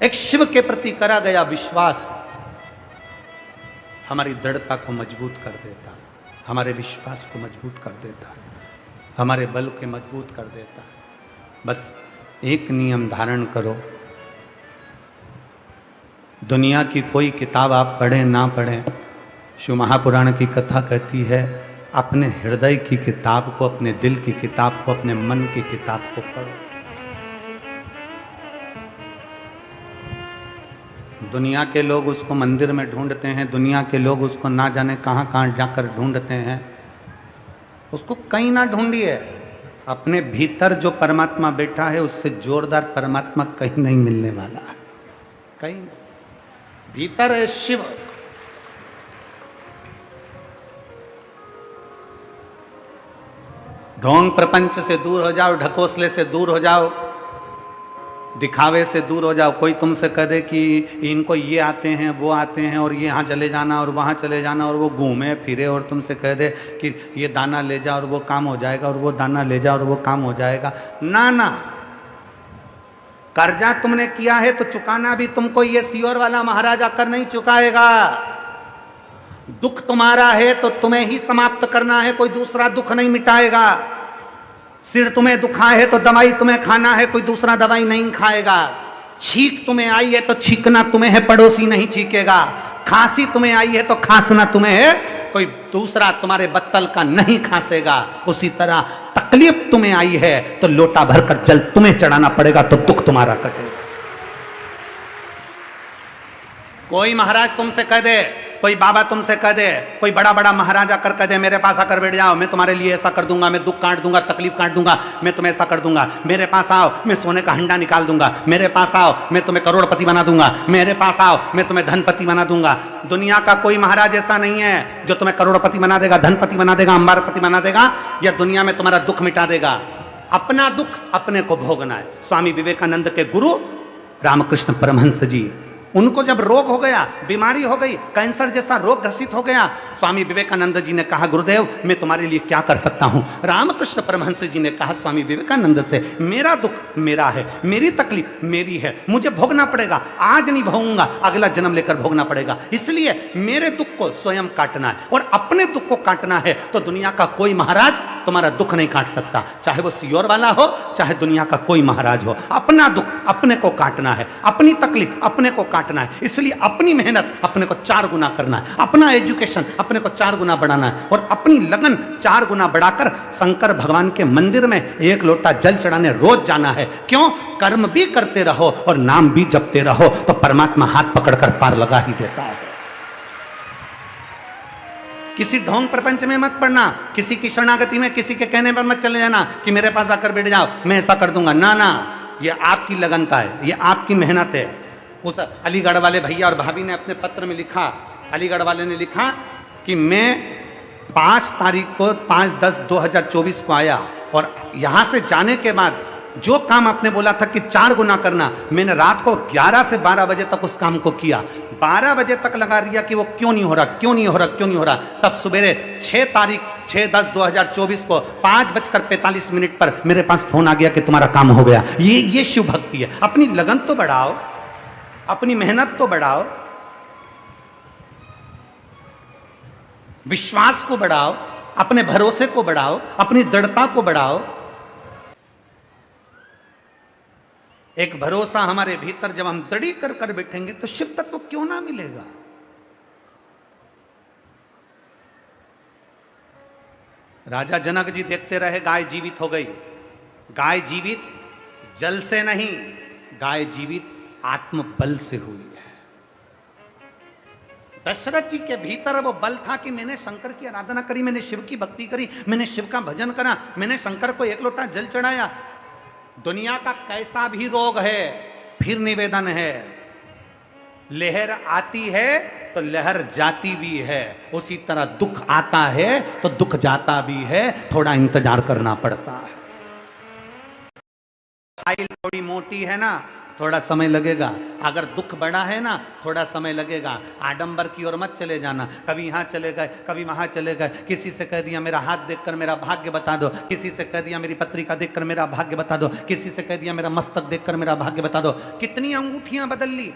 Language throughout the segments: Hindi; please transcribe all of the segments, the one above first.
एक शिव के प्रति करा गया विश्वास हमारी दृढ़ता को मजबूत कर देता, हमारे विश्वास को मजबूत कर देता, हमारे बल के मजबूत कर देता। बस एक नियम धारण करो, दुनिया की कोई किताब आप पढ़ें ना पढ़ें, शिव महापुराण की कथा कहती है अपने हृदय की किताब को, अपने दिल की किताब को, अपने मन की किताब को पढ़ो। दुनिया के लोग उसको मंदिर में ढूंढते हैं, दुनिया के लोग उसको ना जाने कहाँ कहाँ जाकर ढूंढते हैं। उसको कहीं ना ढूंढिए, अपने भीतर जो परमात्मा बैठा है उससे जोरदार परमात्मा कहीं नहीं मिलने वाला है, कहीं नहीं। भीतर है शिव। ढोंग प्रपंच से दूर हो जाओ, ढकोसले से दूर हो जाओ, दिखावे से दूर हो जाओ। कोई तुमसे कह दे कि इनको ये आते हैं वो आते हैं और ये यहाँ चले जाना और वहाँ चले जाना, और वो घूमे फिरे और तुमसे कह दे कि ये दाना ले जा और वो काम हो जाएगा, और वो दाना ले जा और वो काम हो जाएगा। ना ना, कर्जा तुमने किया है तो चुकाना भी तुमको ये सियोर वाला महाराज आकर नहीं चुकाएगा। दुख तुम्हारा है तो तुम्हें ही समाप्त करना है, कोई दूसरा दुख नहीं मिटाएगा। सिर तुम्हें दुखा है तो दवाई तुम्हें खाना है, कोई दूसरा दवाई नहीं खाएगा। छींक तुम्हें आई है तो छींकना तुम्हें है, पड़ोसी नहीं छींकेगा। खांसी तुम्हें आई है तो खांसना तुम्हें है, कोई दूसरा तुम्हारे बत्तल का नहीं खांसेगा। उसी तरह तकलीफ तुम्हें आई है तो लोटा भरकर जल तुम्हें चढ़ाना पड़ेगा, तो दुख तुम्हारा कटेगा। कोई महाराज तुमसे कह दे, कोई बाबा तुमसे कह दे, कोई बड़ा बड़ा महाराज आकर कह दे मेरे पास आकर बैठ जाओ, मैं तुम्हारे लिए ऐसा कर दूंगा, मैं दुख काट दूंगा, तकलीफ काट दूंगा, मैं तुम्हें ऐसा कर दूंगा, मेरे पास आओ मैं सोने का हंडा निकाल दूंगा, मेरे पास आओ मैं तुम्हें करोड़पति बना दूंगा, मेरे पास आओ मैं तुम्हें धनपति बना दूंगा। दुनिया का कोई महाराज ऐसा नहीं है जो तुम्हें करोड़पति बना देगा, धनपति बना देगा, अंबारपति बना देगा, या दुनिया में तुम्हारा दुख मिटा देगा। अपना दुख अपने को भोगना है। स्वामी विवेकानंद के गुरु रामकृष्ण परमहंस जी, उनको जब रोग हो गया, बीमारी हो गई, कैंसर जैसा रोग ग्रसित हो गया, स्वामी विवेकानंद जी ने कहा गुरुदेव मैं तुम्हारे लिए क्या कर सकता हूं। रामकृष्ण परमहंस जी ने कहा स्वामी विवेकानंद से, मेरा दुख मेरा है, मेरी तकलीफ मेरी है, मुझे भोगना पड़ेगा, आज नहीं भोगूंगा अगला जन्म लेकर भोगना पड़ेगा, इसलिए मेरे दुख को स्वयं काटना है। और अपने दुख को काटना है तो दुनिया का कोई महाराज तुम्हारा दुख नहीं काट सकता, चाहे वो सियोर वाला हो, चाहे दुनिया का कोई महाराज हो। अपना दुख अपने को काटना है, अपनी तकलीफ अपने को काटना है, इसलिए अपनी मेहनत अपने को 4 गुना करना है, अपना एजुकेशन अपने को 4 गुना बढ़ाना है, और अपनी लगन 4 गुना बढ़ाकर शंकर भगवान के मंदिर में 1 लोटा जल चढ़ाने रोज जाना है। क्यों? कर्म भी करते रहो और नाम भी जपते रहो तो परमात्मा हाथ पकड़कर पार लगा ही देता है। किसी ढोंग प्रपंच में मत पड़ना, किसी की शरणागति में, किसी के कहने पर मत चले जाना कि मेरे पास आकर बैठ जाओ मैं ऐसा कर दूंगा। ना ना, ये आपकी लगन का है, ये आपकी मेहनत है। उस अलीगढ़ वाले भैया और भाभी ने अपने पत्र में लिखा, अलीगढ़ वाले ने लिखा कि मैं 5 तारीख को 5/10/2024 को आया और यहाँ से जाने के बाद जो काम आपने बोला था कि 4 गुना करना, मैंने रात को 11 से 12 बजे तक उस काम को किया। 12 बजे तक लगा रिया कि वो क्यों नहीं हो रहा, क्यों नहीं हो रहा, क्यों नहीं हो रहा। तब सवेरे 6 तारीख 6/10/2024 को 5:45 पर मेरे पास फोन आ गया कि तुम्हारा काम हो गया। ये शिव भक्ति है। अपनी लगन तो बढ़ाओ, अपनी मेहनत तो बढ़ाओ, विश्वास को बढ़ाओ, अपने भरोसे को बढ़ाओ, अपनी दृढ़ता को बढ़ाओ। एक भरोसा हमारे भीतर जब हम दृढ़ी कर कर बैठेंगे तो शिव तत्व क्यों ना मिलेगा। राजा जनक जी देखते रहे, गाय जीवित हो गई। गाय जीवित जल से नहीं, गाय जीवित आत्मबल से हुई है। दशरथ जी के भीतर वो बल था कि मैंने शंकर की आराधना करी, मैंने शिव की भक्ति करी, मैंने शिव का भजन करा, मैंने शंकर को 1 लोटा जल चढ़ाया। दुनिया का कैसा भी रोग है, फिर निवेदन है, लहर आती है तो लहर जाती भी है, उसी तरह दुख आता है तो दुख जाता भी है, थोड़ा इंतजार करना पड़ता है। फाइल थोड़ी मोटी है ना, थोड़ा समय लगेगा। अगर दुख बड़ा है ना, थोड़ा समय लगेगा। आडंबर की ओर मत चले जाना, कभी यहाँ चले गए, कभी वहां चले गए। किसी से कह दिया मेरा हाथ देखकर मेरा भाग्य बता दो, किसी से कह दिया मेरी पत्रिका देखकर मेरा भाग्य बता दो, किसी से कह दिया मेरा मस्तक देखकर मेरा भाग्य बता दो। कितनी अंगूठियां बदल ली,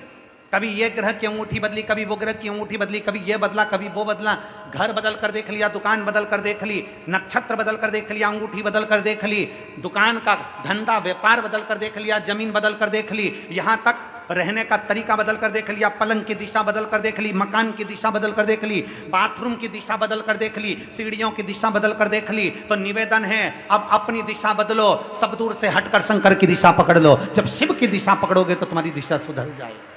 कभी ये ग्रह की अंगूठी बदली, कभी वो ग्रह की अंगूठी बदली, कभी ये बदला, कभी वो बदला। घर बदल कर देख लिया, दुकान बदल कर देख ली, नक्षत्र बदल कर देख लिया, अंगूठी बदल कर देख ली, दुकान का धंधा व्यापार बदल कर देख लिया, जमीन बदल कर देख ली, यहां तक रहने का तरीका बदल कर देख लिया, पलंग की दिशा बदल कर देख ली, मकान की दिशा बदल कर देख ली, बाथरूम की दिशा बदल कर देख ली, सीढ़ियों की दिशा बदल कर देख ली। तो निवेदन है, अब अपनी दिशा बदलो, सब दूर से हटकर शंकर की दिशा पकड़ लो। जब शिव की दिशा पकड़ोगे तो तुम्हारी दिशा सुधर जाएगी।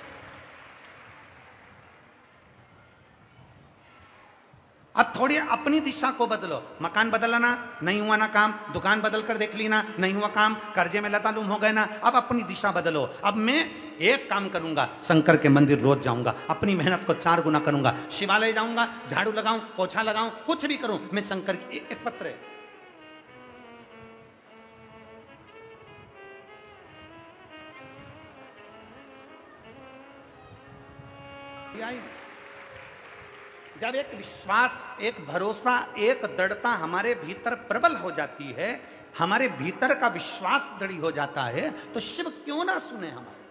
अब थोड़ी अपनी दिशा को बदलो। मकान बदलना नहीं हुआ ना काम, दुकान बदल कर देख ली ना, नहीं हुआ काम, कर्जे में लतालुम हो गए ना, अब अपनी दिशा बदलो। अब मैं एक काम करूंगा, शंकर के मंदिर रोज जाऊंगा, अपनी मेहनत को 4 गुना करूंगा, शिवालय जाऊंगा, झाड़ू लगाऊं, पोछा लगाऊं, कुछ भी करूं, मैं शंकर की एक पत्र है। जब एक विश्वास, एक भरोसा, एक दृढ़ता हमारे भीतर प्रबल हो जाती है, हमारे भीतर का विश्वास दृढ़ हो जाता है, तो शिव क्यों ना सुने हमारे।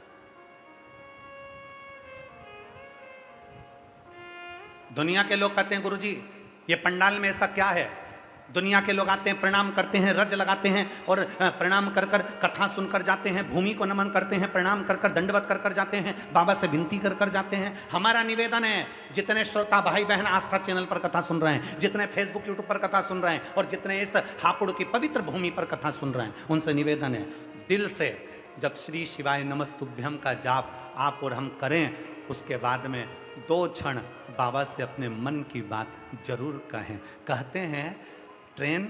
दुनिया के लोग कहते हैं गुरुजी ये पंडाल में ऐसा क्या है। दुनिया के लोग आते हैं, प्रणाम करते हैं, रज लगाते हैं और प्रणाम कर कर कथा सुनकर जाते हैं, भूमि को नमन करते हैं, प्रणाम कर कर दंडवत कर कर जाते हैं, बाबा से विनती कर कर जाते हैं। हमारा निवेदन है, जितने श्रोता भाई बहन आस्था चैनल पर कथा सुन रहे हैं, जितने फेसबुक यूट्यूब पर कथा सुन रहे हैं और जितने इस हापुड़ की पवित्र भूमि पर कथा सुन रहे हैं, उनसे निवेदन है, दिल से जब श्री शिवाय नमस्तुभ्यम का जाप आप और हम करें, उसके बाद में 2 क्षण बाबा से अपने मन की बात जरूर कहें। कहते हैं ट्रेन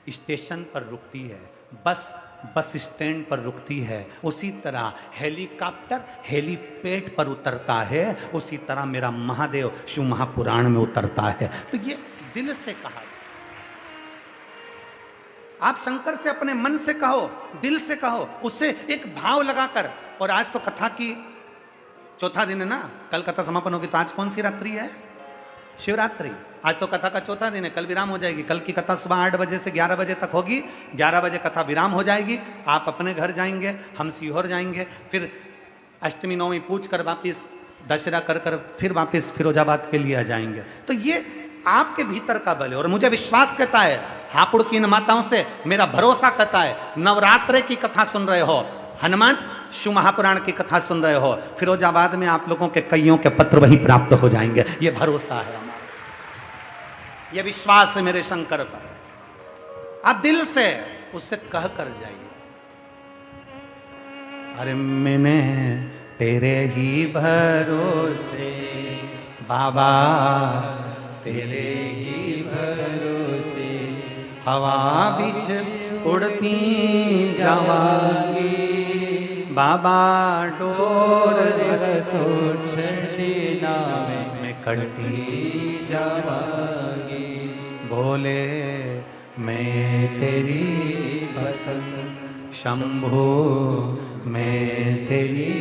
स्टेशन पर रुकती है, बस स्टैंड पर रुकती है, उसी तरह हेलीकॉप्टर हेलीपैड पर उतरता है, उसी तरह मेरा महादेव शिव महापुराण में उतरता है। तो ये दिल से कहा, आप शंकर से अपने मन से कहो, दिल से कहो, उससे एक भाव लगाकर। और आज तो कथा की चौथा दिन है ना, कल कथा समापन होगी, तो आज कौन सी रात्रि है? शिवरात्रि। आज तो कथा का चौथा दिन है, कल विराम हो जाएगी। कल की कथा सुबह 8 बजे से 11 बजे तक होगी, 11 बजे कथा विराम हो जाएगी। आप अपने घर जाएंगे, हम सीहोर जाएंगे, फिर अष्टमी नवमी पूछ कर वापिस दशहरा कर कर फिर वापिस फिरोजाबाद के लिए आ जाएंगे। तो ये आपके भीतर का बल है और मुझे विश्वास कहता है, हापुड़ की इन माताओं से मेरा भरोसा कहता है, नवरात्रे की कथा सुन रहे हो, हनुमान शिव महापुराण की कथा सुन रहे हो, फिरोजाबाद में आप लोगों के कईयों के पत्र वहीं प्राप्त हो जाएंगे। ये भरोसा है हमारा, ये विश्वास है मेरे शंकर पर। आप दिल से उससे कह कर जाइए, अरे मैंने तेरे ही भरोसे बाबा, तेरे ही भरोसे हवा बिच उड़ती जावांगी, बाबा डोर तो छड़ी नावे में कटी जावांगी, बोले मैं तेरी पतन, शंभो मैं तेरी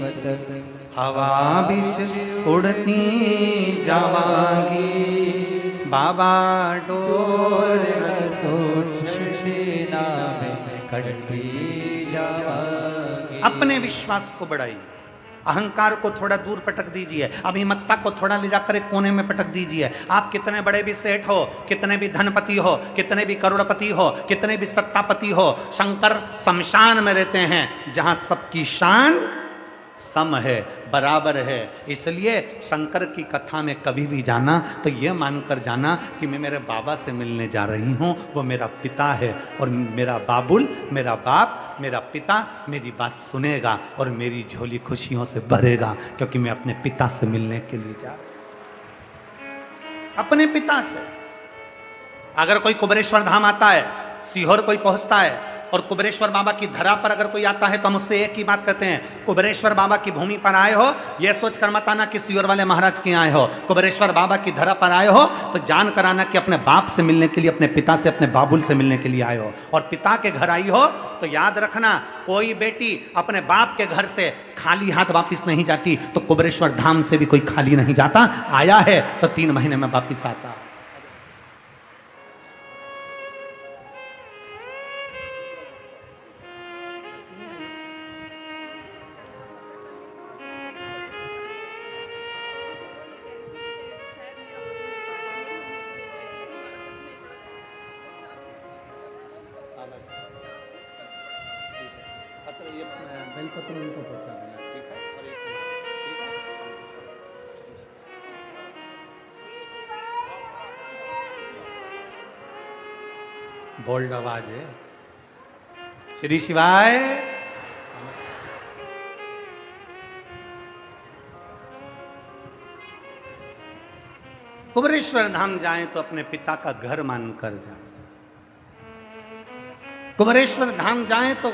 पतन, हवा बिच उड़ती जावांगी, बाबा डोर तो छड़ी नावे में कटी जावांगी। अपने विश्वास को बढ़ाइए, अहंकार को थोड़ा दूर पटक दीजिए, अभिमत्ता को थोड़ा ले जाकर एक कोने में पटक दीजिए। आप कितने बड़े भी सेठ हो, कितने भी धनपति हो, कितने भी करोड़पति हो, कितने भी सत्तापति हो, शंकर शमशान में रहते हैं जहां सबकी शान सम है, बराबर है। इसलिए शंकर की कथा में कभी भी जाना तो यह मानकर जाना कि मैं मेरे बाबा से मिलने जा रही हूँ, वो मेरा पिता है और मेरा बाबुल, मेरा बाप, मेरा पिता मेरी बात सुनेगा और मेरी झोली खुशियों से भरेगा, क्योंकि मैं अपने पिता से मिलने के लिए जा रहा हूं। अपने पिता से। अगर कोई कुबेरेश्वर धाम आता है, सीहोर कोई पहुंचता है, और कुबेरेश्वर बाबा की धरा पर अगर कोई आता है तो हम उससे एक ही बात कहते हैं, कुबेरेश्वर बाबा की भूमि पर आए हो, यह सोच कर मत आना कि सियोर वाले महाराज के आए हो। कुबेरेश्वर बाबा की धरा पर आए हो तो जान कर आना कि अपने बाप से मिलने के लिए, अपने पिता से, अपने बाबुल से मिलने के लिए आए हो। और पिता के घर आई हो तो याद रखना, कोई बेटी अपने बाप के घर से खाली हाथ वापिस नहीं जाती, तो कुबेरेश्वर धाम से भी कोई खाली नहीं जाता। आया है तो 3 महीने में वापिस आता। बेलपत्र उनको पहुंचा देना, ठीक है? और एक ठीक है, बोल्ड आवाज है। श्री शिवाय। कुबेरेश्वर धाम जाएं तो अपने पिता का घर मानकर जाएं। कुबेरेश्वर धाम जाएं तो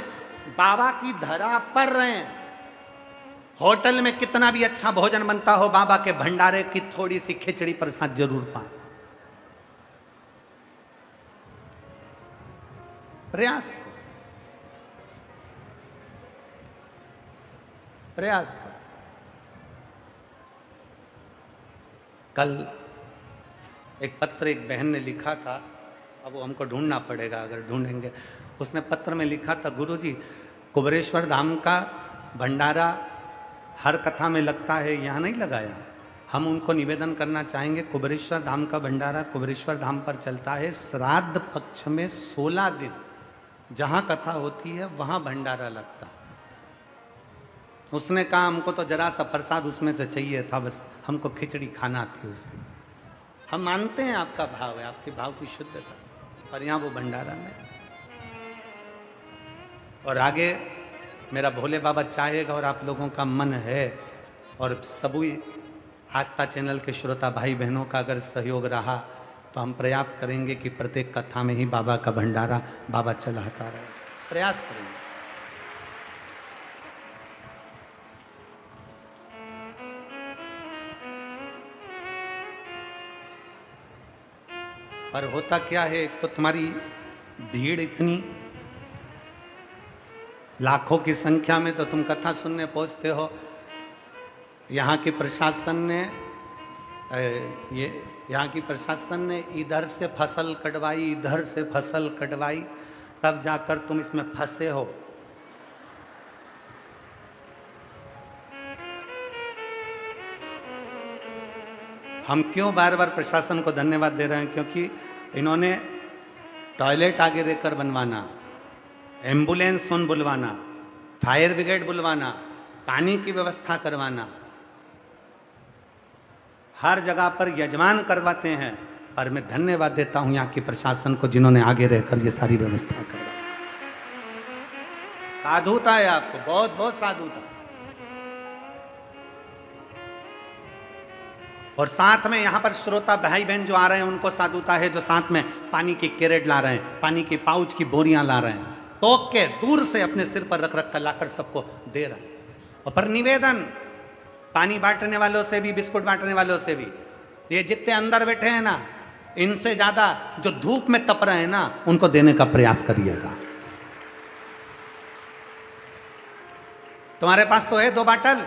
बाबा की धरा पर रहें। होटल में कितना भी अच्छा भोजन बनता हो, बाबा के भंडारे की थोड़ी सी खिचड़ी प्रसाद जरूर पाएं। प्रयास प्रयास। कल एक पत्र एक बहन ने लिखा था, अब वो हमको ढूंढना पड़ेगा, अगर ढूंढेंगे। उसने पत्र में लिखा था, गुरुजी कुबेरेश्वर धाम का भंडारा हर कथा में लगता है, यहाँ नहीं लगाया। हम उनको निवेदन करना चाहेंगे, कुबेरेश्वर धाम का भंडारा कुबेरेश्वर धाम पर चलता है। श्राद्ध पक्ष में 16 दिन जहाँ कथा होती है वहाँ भंडारा लगता है। उसने कहा हमको तो जरा सा प्रसाद उसमें से चाहिए था, बस हमको खिचड़ी खाना थी उसमें। हम मानते हैं आपका भाव है, आपके भाव की शुद्धता, पर यहाँ वो भंडारा नहीं। और आगे मेरा भोले बाबा चाहेगा और आप लोगों का मन है, और सभी आस्था चैनल के श्रोता भाई बहनों का अगर सहयोग रहा तो हम प्रयास करेंगे कि प्रत्येक कथा में ही बाबा का भंडारा बाबा चलाता रहे। प्रयास करेंगे। पर होता क्या है, एक तो तुम्हारी भीड़ इतनी लाखों की संख्या में, तो तुम कथा सुनने पहुंचते हो। यहाँ के प्रशासन ने यहाँ की प्रशासन ने इधर से फसल कटवाई, इधर से फसल कटवाई, तब जाकर तुम इसमें फंसे हो। हम क्यों बार बार प्रशासन को धन्यवाद दे रहे हैं, क्योंकि इन्होंने टॉयलेट आगे देकर बनवाना, एम्बुलेंस उन बुलवाना, फायर ब्रिगेड बुलवाना, पानी की व्यवस्था करवाना, हर जगह पर यजमान करवाते हैं। पर मैं धन्यवाद देता हूं यहाँ के प्रशासन को, जिन्होंने आगे रहकर ये सारी व्यवस्था करवाई। साधुता है आपको, बहुत बहुत साधुता। और साथ में यहाँ पर श्रोता भाई बहन जो आ रहे हैं उनको साधुता है, जो साथ में पानी की कैरेट ला रहे हैं, पानी की पाउच की बोरियां ला रहे हैं, टोक के दूर से अपने सिर पर रख रख कर लाकर सबको दे रहे हैं। और पर निवेदन, पानी बांटने वालों से भी, बिस्कुट बांटने वालों से भी, ये जितने अंदर बैठे हैं ना, इनसे ज्यादा जो धूप में तप रहे हैं ना, उनको देने का प्रयास करिएगा। तुम्हारे पास तो है 2 बाटल,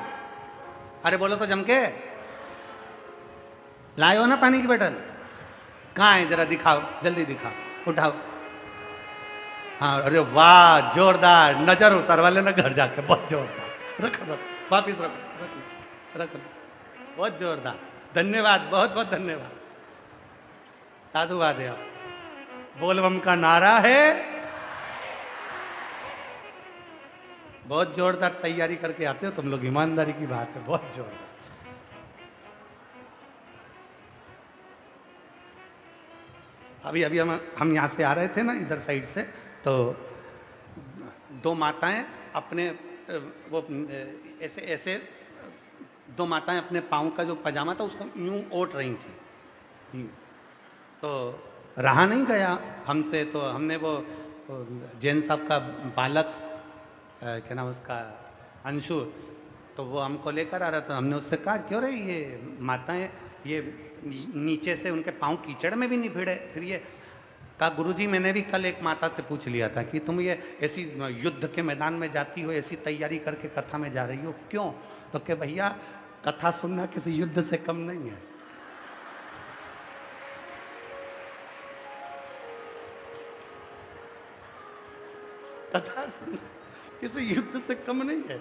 अरे बोलो तो जम के लाए हो ना पानी की बोतल, कहाँ है जरा दिखाओ, जल्दी दिखाओ, उठाओ। हाँ, अरे वाह, जोरदार, नजर उतार वाले ना घर जाके, बहुत जोरदार। रखो रखो, वापिस रखो रखो, बहुत जोरदार, धन्यवाद, बहुत बहुत धन्यवाद, साधुवाद है। बोलबम का नारा है, बहुत जोरदार तैयारी करके आते हो तुम लोग, ईमानदारी की बात है, बहुत जोरदार। अभी अभी हम यहाँ से आ रहे थे ना, इधर साइड से, तो 2 माताएं अपने वो ऐसे ऐसे 2 माताएं अपने पाँव का जो पजामा था उसको यूं ओट रही थी। तो रहा नहीं गया हमसे, तो हमने वो जैन साहब का बालक क्या नाम उसका, अंशु, तो वो हमको लेकर आ रहा था। हमने उससे कहा क्यों रे ये माताएं ये नीचे से उनके पाँव कीचड़ में भी नहीं भिड़े। फिर ये कहा गुरुजी मैंने भी कल एक माता से पूछ लिया था कि तुम ये ऐसी युद्ध के मैदान में जाती हो, ऐसी तैयारी करके कथा में जा रही हो क्यों? तो कि भैया कथा सुनना किसी युद्ध से कम नहीं है। कथा सुनना किसी युद्ध से कम नहीं है।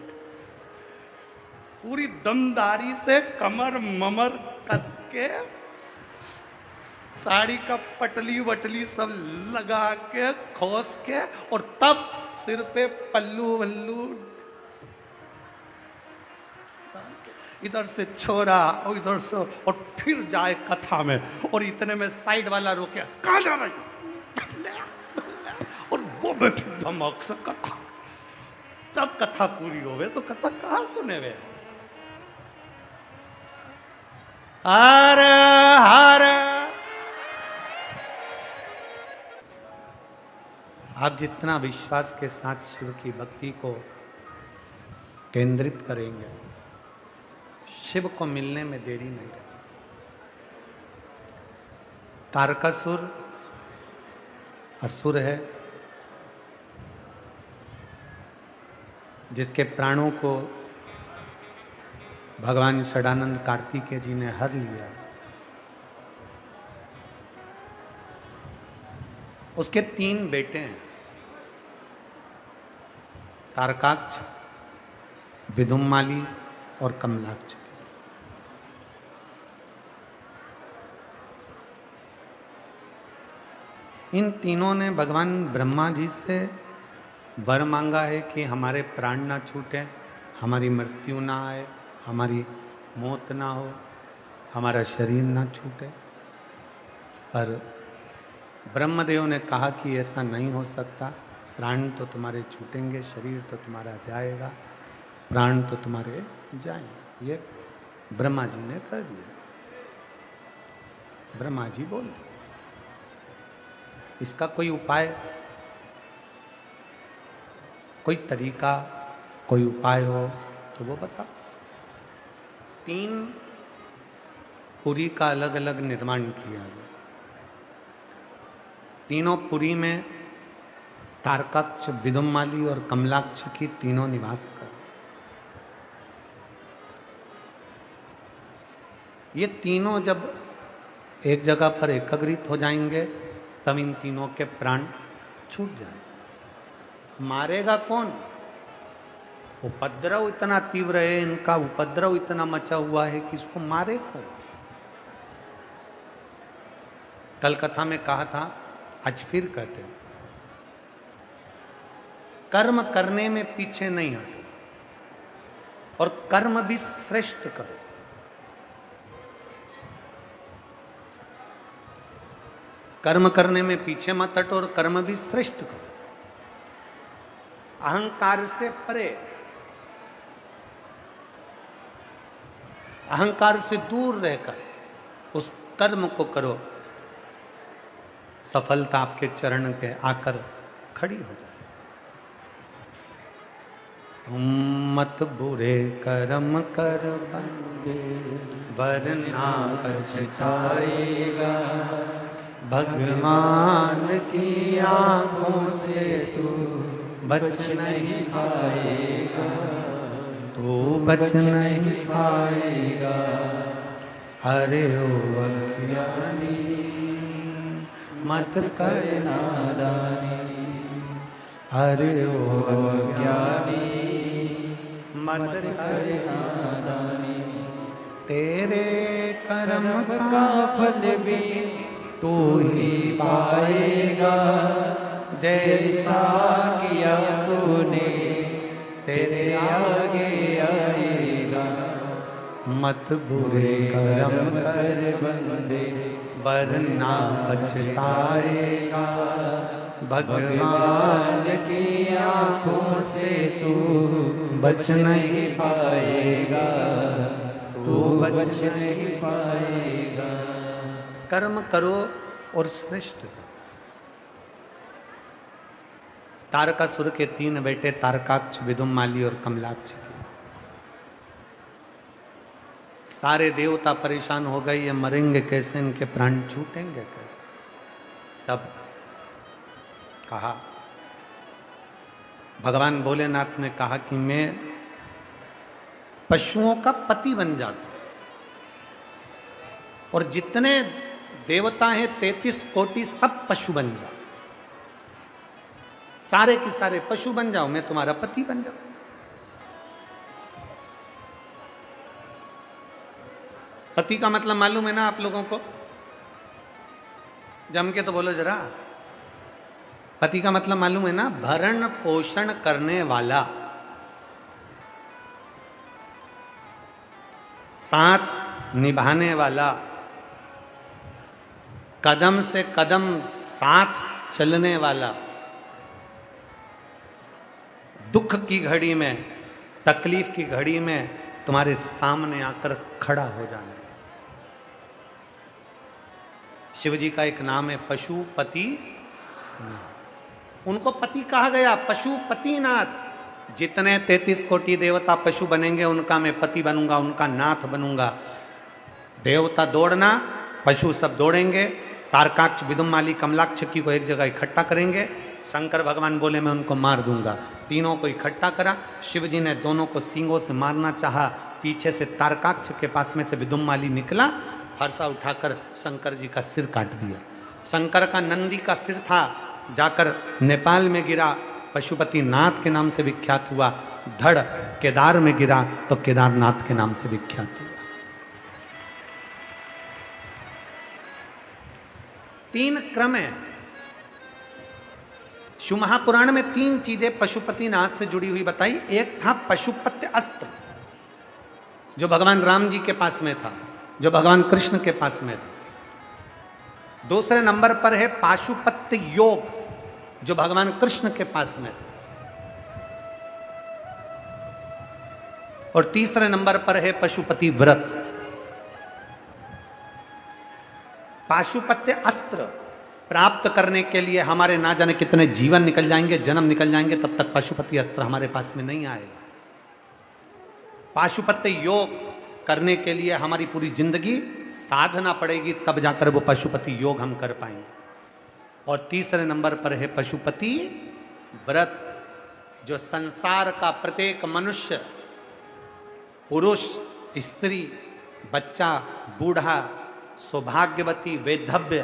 पूरी दमदारी से कमर ममर कस के साड़ी का पटली वटली सब लगा के खोस के और तब सिर पे पल्लू वल्लू इधर से छोरा और इधर से और फिर जाए कथा में। और इतने में साइड वाला रोके, कहाँ जा रही और वो में फिर धमक से कथा। तब कथा पूरी होवे तो कथा कहाँ सुने वे। हर हर आप जितना विश्वास के साथ शिव की भक्ति को केंद्रित करेंगे, शिव को मिलने में देरी नहीं रहेगी। तारकासुर असुर है जिसके प्राणों को भगवान षडानंद कार्तिकेय जी ने हर लिया। उसके 3 बेटे हैं, तारकाक्ष, विदुम्माली और कमलाक्ष। इन तीनों ने भगवान ब्रह्मा जी से वर मांगा है कि हमारे प्राण ना छूटे, हमारी मृत्यु ना आए, हमारी मौत ना हो, हमारा शरीर ना छूटे। पर ब्रह्मदेव ने कहा कि ऐसा नहीं हो सकता, प्राण तो तुम्हारे छूटेंगे, शरीर तो तुम्हारा जाएगा, प्राण तो तुम्हारे जाएंगे। ये ब्रह्मा जी ने कह दिया। ब्रह्मा जी बोल, इसका कोई उपाय, कोई तरीका, कोई उपाय हो तो वो बता। 3 पुरी का अलग अलग निर्माण किया गया। तीनों पुरी में तारकाक्ष, विदुम्माली और कमलाक्ष की तीनों निवास कर। ये तीनों जब एक जगह पर एकत्रित हो जाएंगे तब इन तीनों के प्राण छूट जाएंगे। मारेगा कौन? उपद्रव इतना तीव्र है, इनका उपद्रव इतना मचा हुआ है कि इसको मारे कौन? कल कथा में कहा था, आज फिर कहते हैं, कर्म करने में पीछे नहीं हटो और कर्म भी श्रेष्ठ करो। कर्म करने में पीछे मत हटो और कर्म भी श्रेष्ठ करो। अहंकार से परे, अहंकार से दूर रहकर उस कर्म को करो, सफलता आपके चरण के आकर खड़ी हो जाए। मत बुरे कर्म कर बंदे वरना पछताएगा, भगवान की आंखों से तू बच नहीं पाएगा, तू बच नहीं पाएगा। अरे ओ अज्ञानी मत कर नादानी, अरे ओ अज्ञानी मत कर नादानी। तेरे कर्म का फल भी तू ही पाएगा, जैसा किया तूने तेरे आगे आएगा। मत बुरे कर्म कर बंदे वरना पछताएगा, भगवान की आंखों से तू बच नहीं पाएगा, तू बच नहीं पाएगा। कर्म करो और श्रेष्ठ करो। तारकासुर के 3 बेटे तारकाक्ष, विदुमाली और कमलाक्ष। सारे देवता परेशान हो गए, ये मरेंगे कैसे, इनके प्राण छूटेंगे कैसे। तब कहा, भगवान भोलेनाथ ने कहा कि मैं पशुओं का पति बन जाता हूं और जितने देवता हैं 33 कोटि सब पशु बन जाओ, सारे के सारे पशु बन जाओ, मैं तुम्हारा पति बन जाऊं। पति का मतलब मालूम है ना आप लोगों को? जम के तो बोलो जरा। पति का मतलब मालूम है ना? भरण पोषण करने वाला, साथ निभाने वाला, कदम से कदम साथ चलने वाला, दुख की घड़ी में, तकलीफ की घड़ी में तुम्हारे सामने आकर खड़ा हो जाना। शिव जी का एक नाम है पशुपति। उनको पति कहा गया, पशुपतिनाथ। जितने 33 कोटि देवता पशु बनेंगे उनका मैं पति बनूंगा, उनका नाथ बनूंगा। देवता दौड़ना, पशु सब दौड़ेंगे। तारकाक्ष, विदुमाली, कमलाक्ष की को एक जगह इकट्ठा करेंगे। शंकर भगवान बोले मैं उनको मार दूंगा। तीनों को इकट्ठा करा। शिव जी ने दोनों को सींगों से मारना चाहा। पीछे से तारकाक्ष के पास में से विदुमाली निकला, फरसा उठाकर शंकर जी का सिर काट दिया। शंकर का नंदी का सिर था, जाकर नेपाल में गिरा, पशुपति नाथ के नाम से विख्यात हुआ। धड़ केदार में गिरा तो केदारनाथ के नाम से विख्यात हुआ। 3 क्रम है। शिव महापुराण में 3 चीजें पशुपतिनाथ से जुड़ी हुई बताई। एक था पशुपत्य अस्त्र, जो भगवान राम जी के पास में था, जो भगवान कृष्ण के पास में था। दूसरे नंबर पर है पाशुपत्य योग, जो भगवान कृष्ण के पास में था। और तीसरे नंबर पर है पशुपति व्रत। पाशुपत्य अस्त्र प्राप्त करने के लिए हमारे ना जाने कितने जीवन निकल जाएंगे, जन्म निकल जाएंगे, तब तक पशुपति अस्त्र हमारे पास में नहीं आएगा। पाशुपत्य योग करने के लिए हमारी पूरी जिंदगी साधना पड़ेगी, तब जाकर वो पशुपति योग हम कर पाएंगे। और तीसरे नंबर पर है पशुपति व्रत, जो संसार का प्रत्येक मनुष्य, पुरुष, स्त्री, बच्चा, बूढ़ा, सौभाग्यवती, वैधव्य,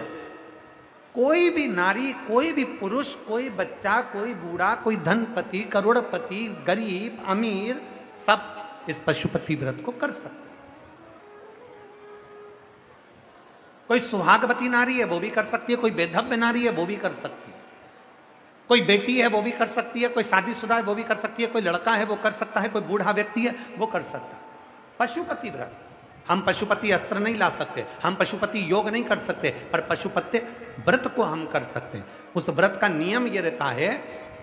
कोई भी नारी, कोई भी पुरुष, कोई बच्चा, कोई बूढ़ा, कोई धनपति, करोड़पति, गरीब, अमीर, सब इस पशुपति व्रत को कर सकते। कोई सुहागवती नारी है वो भी कर सकती है, कोई वैधव्य नारी है वो भी कर सकती है, कोई बेटी है वो भी कर सकती है, कोई शादीशुदा है वो भी कर सकती है, कोई लड़का है वो कर सकता है, कोई बूढ़ा व्यक्ति है वो कर सकता है। पशुपति व्रत। हम पशुपति अस्त्र नहीं ला सकते, हम पशुपति योग नहीं कर सकते, पर पशुपति व्रत को हम कर सकते हैं। उस व्रत का नियम ये रहता है,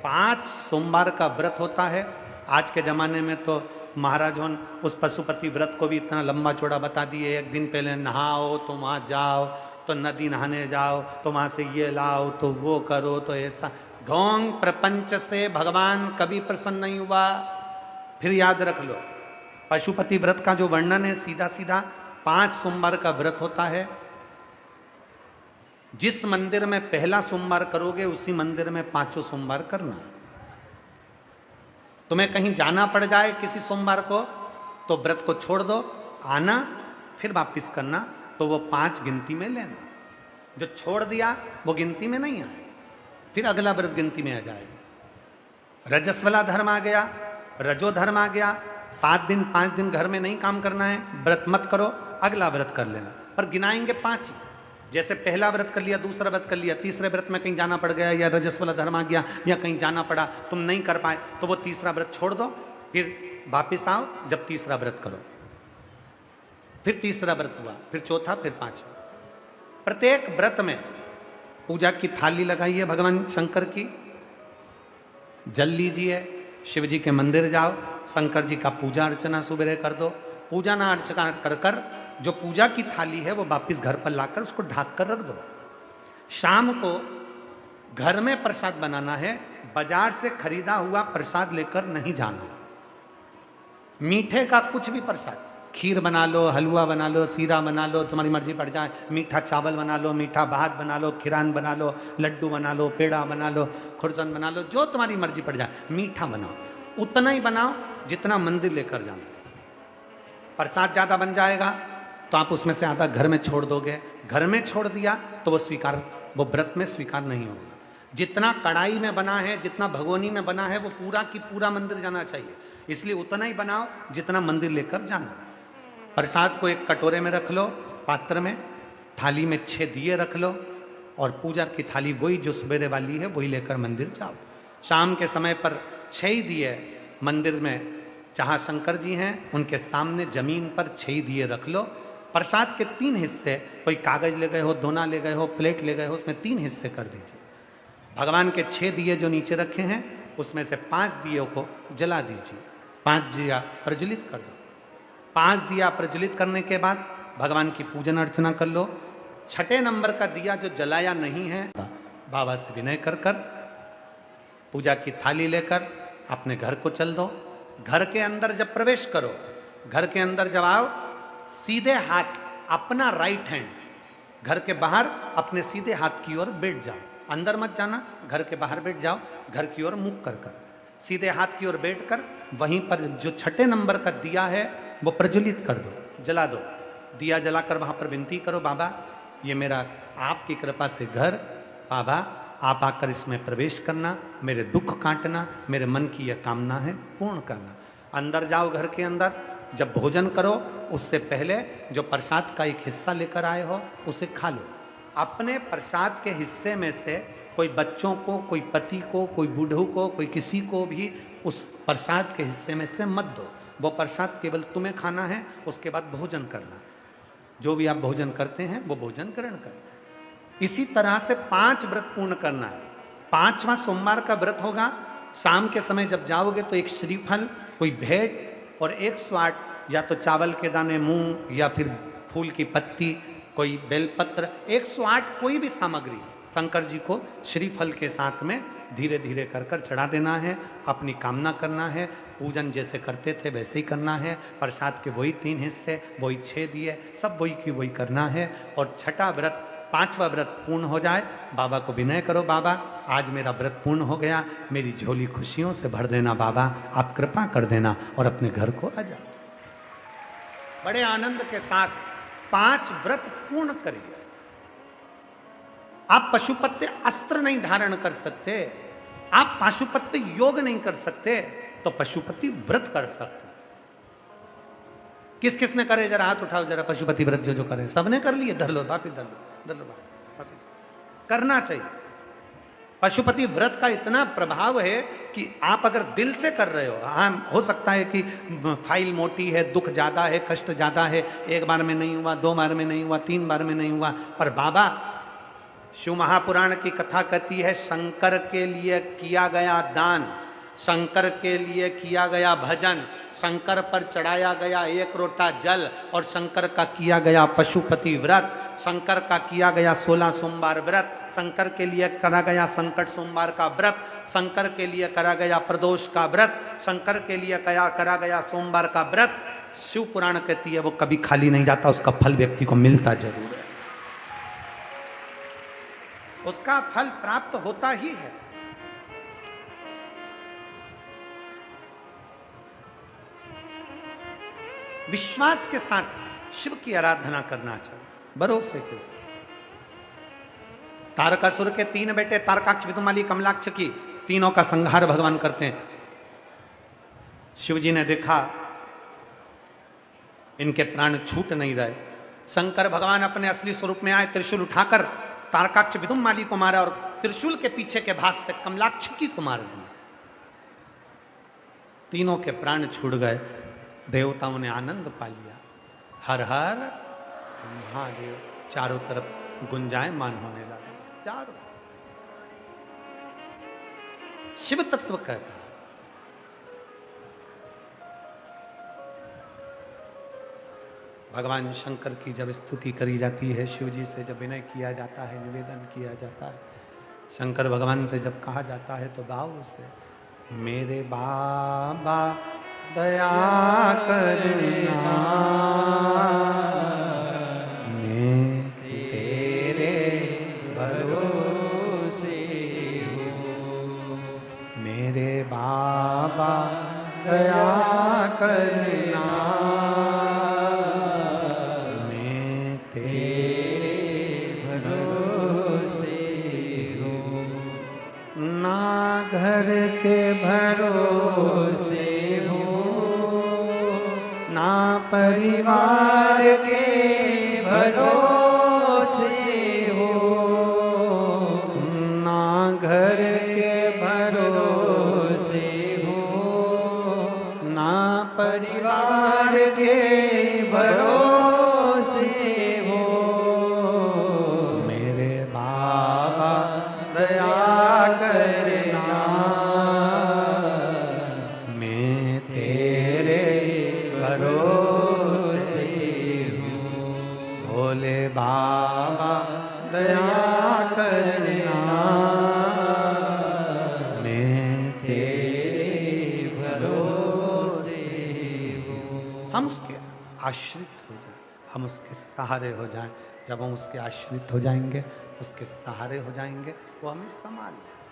5 सोमवार का व्रत होता है। आज के ज़माने में तो महाराज उस पशुपति व्रत को भी इतना लंबा चौड़ा बता दिए। एक दिन पहले नहाओ तो वहाँ जाओ, तो नदी नहाने जाओ, तो वहाँ से ये लाओ, तो वो करो, तो ऐसा। ढोंग प्रपंच से भगवान कभी प्रसन्न नहीं हुआ। फिर याद रख लो, पशुपति व्रत का जो वर्णन है, सीधा सीधा 5 सोमवार का व्रत होता है। जिस मंदिर में पहला सोमवार करोगे उसी मंदिर में 5 सोमवार करना। तुम्हें कहीं जाना पड़ जाए किसी सोमवार को, तो व्रत को छोड़ दो, आना फिर वापिस करना, तो वो 5 गिनती में लेना। जो छोड़ दिया वो गिनती में नहीं आए, फिर अगला व्रत गिनती में आ जाएगा। रजस्वला धर्म आ गया, रजो धर्म आ गया, 7 दिन 5 दिन घर में नहीं काम करना है, व्रत मत करो, अगला व्रत कर लेना, पर गिनाएंगे 5 ही। जैसे पहला व्रत कर लिया, दूसरा व्रत कर लिया, तीसरे व्रत में कहीं जाना पड़ गया या रजस्वला धर्म आ गया या कहीं जाना पड़ा, तुम नहीं कर पाए, तो वो तीसरा व्रत छोड़ दो, फिर वापिस आओ, जब तीसरा व्रत करो, फिर तीसरा व्रत हुआ, फिर चौथा, फिर 5वां। प्रत्येक व्रत में पूजा की थाली लगाइए भगवान शंकर की, जल लीजिए, शिव जी के मंदिर जाओ, शंकर जी का पूजा अर्चना सुबह कर दो। पूजा ना अर्चना कर कर जो पूजा की थाली है वो वापिस घर पर लाकर उसको ढक कर रख दो। शाम को घर में प्रसाद बनाना है, बाजार से खरीदा हुआ प्रसाद लेकर नहीं जाना। मीठे का कुछ भी प्रसाद, खीर बना लो, हलवा बना लो, सीरा बना लो, तुम्हारी मर्जी पड़ जाए, मीठा चावल बना लो, मीठा भात बना लो, खीरान बना लो, लड्डू बना लो, पेड़ा बना लो, खुरसन बना लो, जो तुम्हारी मर्जी पड़ जाए, मीठा बनाओ, उतना ही बनाओ जितना मंदिर लेकर जाना। प्रसाद ज्यादा बन जाएगा तो आप उसमें से आधा घर में छोड़ दोगे, घर में छोड़ दिया तो वो व्रत में स्वीकार नहीं होगा। जितना कढ़ाई में बना है, जितना भगोनी में बना है, वो पूरा की पूरा मंदिर जाना चाहिए, इसलिए उतना ही बनाओ जितना मंदिर लेकर जाना है। प्रसाद को एक कटोरे में रख लो, पात्र में, थाली में 6 दिए रख लो, और पूजा की थाली वही जो सवेरे वाली है वही लेकर मंदिर जाओ। शाम के समय पर 6 ही दिए मंदिर में, जहाँ शंकर जी हैं उनके सामने जमीन पर 6 दिए रख लो। प्रसाद के 3 हिस्से, कोई कागज ले गए हो, दोना ले गए हो, प्लेट ले गए हो, उसमें 3 हिस्से कर दीजिए। भगवान के 6 दिए जो नीचे रखे हैं उसमें से 5 दियों को जला दीजिए, 5 दिया प्रज्वलित कर दो। 5 दिया प्रज्वलित करने के बाद भगवान की पूजन अर्चना कर लो। 6ठे नंबर का दिया जो जलाया नहीं है, बाबा से विनय कर कर पूजा की थाली लेकर अपने घर को चल दो। घर के अंदर जब प्रवेश करो, घर के अंदर जब आओ, सीधे हाथ अपना राइट हैंड घर के बाहर अपने सीधे हाथ की ओर बैठ जाओ। अंदर मत जाना, घर के बाहर बैठ जाओ, घर की ओर मुख कर कर सीधे हाथ की ओर बैठकर वहीं पर जो 6ठे नंबर का दिया है वो प्रज्वलित कर दो, जला दो। दिया जलाकर वहां पर विनती करो, बाबा ये मेरा आपकी कृपा से घर, बाबा आप आकर इसमें प्रवेश करना, मेरे दुख काटना, मेरे मन की यह कामना है पूर्ण करना। अंदर जाओ, घर के अंदर जब भोजन करो उससे पहले जो प्रसाद का एक हिस्सा लेकर आए हो उसे खा लो। अपने प्रसाद के हिस्से में से कोई बच्चों को, कोई पति को, कोई बूढ़ों को, कोई किसी को भी उस प्रसाद के हिस्से में से मत दो। वो प्रसाद केवल तुम्हें खाना है, उसके बाद भोजन करना। जो भी आप भोजन करते हैं वो भोजन ग्रहण करें। इसी तरह से 5 व्रत पूर्ण करना है। 5वां सोमवार का व्रत होगा। शाम के समय जब जाओगे तो एक श्रीफल, कोई भेंट और 108 या तो चावल के दाने, मूंग या फिर फूल की पत्ती, कोई बेलपत्र, 108 कोई भी सामग्री शंकर जी को श्रीफल के साथ में धीरे धीरे कर कर चढ़ा देना है। अपनी कामना करना है। पूजन जैसे करते थे वैसे ही करना है। प्रसाद के वही 3 हिस्से, वही 6 दिए, सब वही की वही करना है। और 6ठा व्रत, 5वां व्रत पूर्ण हो जाए, बाबा को विनय करो, बाबा आज मेरा व्रत पूर्ण हो गया, मेरी झोली खुशियों से भर देना, बाबा आप कृपा कर देना, और अपने घर को आ जाओ। बड़े आनंद के साथ 5 व्रत पूर्ण करिए। आप पशुपत्य अस्त्र नहीं धारण कर सकते, आप पशुपत्य योग नहीं कर सकते, तो पशुपति व्रत कर सकते। किस किस ने करे, जरा हाथ उठाओ जरा। पशुपति व्रत जो जो करे सबने कर लिए। धर लो वापिस, धर लो, धर लो वापिस। करना चाहिए। पशुपति व्रत का इतना प्रभाव है कि आप अगर दिल से कर रहे हो, हाँ हो सकता है कि फाइल मोटी है, दुख ज्यादा है, कष्ट ज्यादा है, 1 बार में नहीं हुआ, 2 बार में नहीं हुआ, 3 बार में नहीं हुआ, पर बाबा शिव महापुराण की कथा कहती है शंकर के लिए किया गया दान, शंकर के लिए किया गया भजन, शंकर पर चढ़ाया गया 1 लोटा जल, और शंकर का किया गया पशुपति व्रत, शंकर का किया गया 16 सोमवार व्रत, शंकर के लिए करा गया संकट सोमवार का व्रत, शंकर के लिए करा गया प्रदोष का व्रत, शंकर के लिए करा गया सोमवार का व्रत। शिव पुराण कहती है वो कभी खाली नहीं जाता, उसका फल व्यक्ति को मिलता जरूर है, उसका फल प्राप्त होता ही है। विश्वास के साथ शिव की आराधना करना चाहिए, भरोसे के साथ। तारकासुर के 3 बेटे तारकाक्ष, विदुमाली, कमलाक्ष की तीनों का संहार भगवान करते हैं। शिव जी ने देखा इनके प्राण छूट नहीं रहे। शंकर भगवान अपने असली स्वरूप में आए, त्रिशूल उठाकर तारकाक्ष विदुमाली को मारा, और त्रिशूल के पीछे के भाग से कमलाक्ष की को मार दिया। तीनों के प्राण छूट गए। देवताओं ने आनंद पा लिया। हर हर महादेव चारों तरफ गुंजायमान होने लगा। चारों शिव तत्व कहता है। भगवान शंकर की जब स्तुति करी जाती है, शिव जी से जब विनय किया जाता है, निवेदन किया जाता है, शंकर भगवान से जब कहा जाता है तो गाओ उसे, मेरे बाबा दया करना, मैं तेरे भरोसे हूँ। मेरे बाबा दया करना, मैं तेरे भरोसे हूँ। ना घर के भरोसे ना परिवार के भरोसे हो, ना घर के भरोसे हो, ना परिवार के भरोसे हो। मेरे बाबा दया करना, मैं तेरे भरोसे हूँ। भोले बाबा दया करना, मैं तेरे भरोसे हूँ। हम उसके आश्रित हो जाएं, हम उसके सहारे हो जाएं। जब हम उसके आश्रित हो जाएंगे, उसके सहारे हो जाएंगे, वो हमें संभाल लेगा।